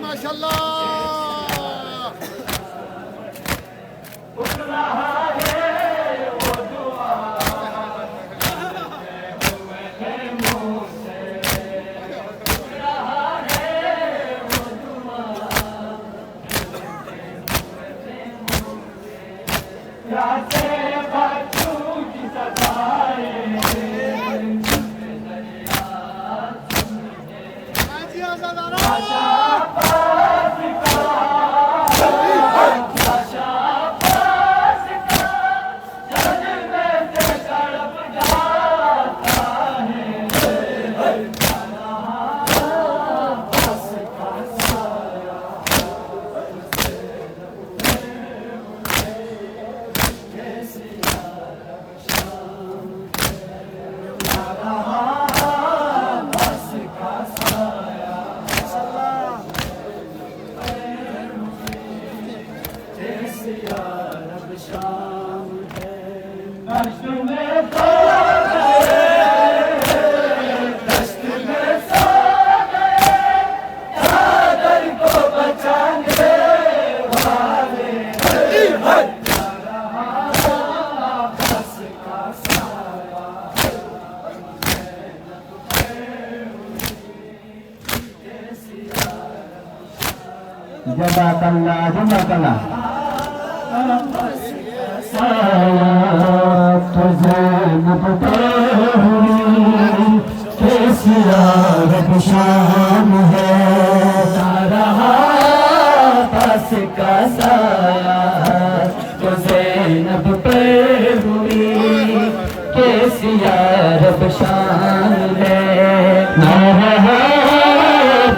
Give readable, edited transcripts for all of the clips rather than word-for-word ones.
ماشاءاللہ جزاک اللہ جزاک اللہ زینب پہ ہوئی کیسی رب شام ہے رہا پاس کا سایہ تو زینب پہ ہوئی کیسی رب شام ہے رہا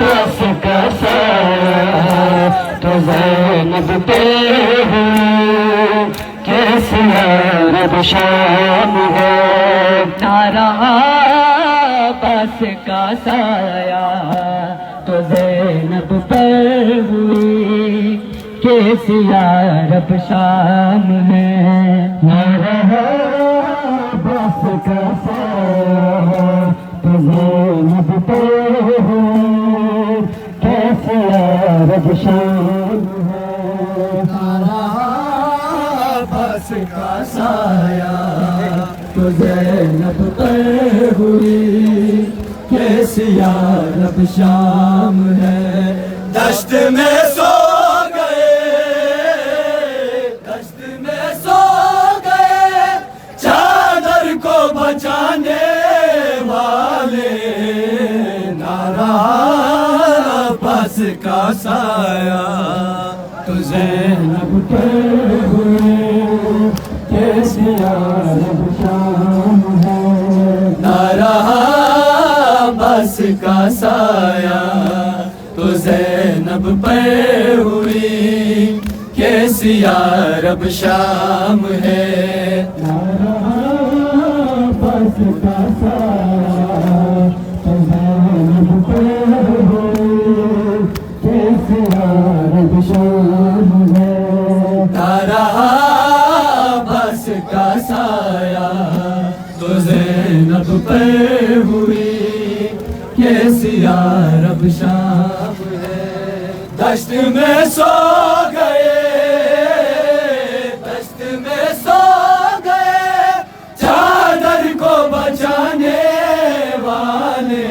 پاس کا سایہ تو زینب پہ ہوئی کیسی رب شام ہے رہا پاس کا سایہ تو زینب پہ ہوئی کیسی رب شام ہے رہا پاس کا سایہ تو زینب پہ ہوئی کیسی رب شام ہے بس کا سایہ تو زینب پہ ہوئی کیسی رب شام ہے دشت میں سو گئے دشت میں سو گئے چادر کو بچانے والے نارا پاس کا سایہ تو زینب پہ ہوئی کیسی رب شام ہے نارا بس کا سایہ تو زینب پہ ہوئی کیسی رب شام ہے نارا بس کا سایہ تو زینب پہ ہوئی کیسی رب شام ہے نارا بس کا سایہ تو زینب پہ ہوئی کیسی رب شام ہے دشت میں سو گئے دشت میں سو گئے چادر کو بچانے والے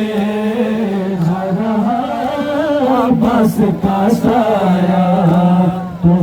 بس کا سایہ تو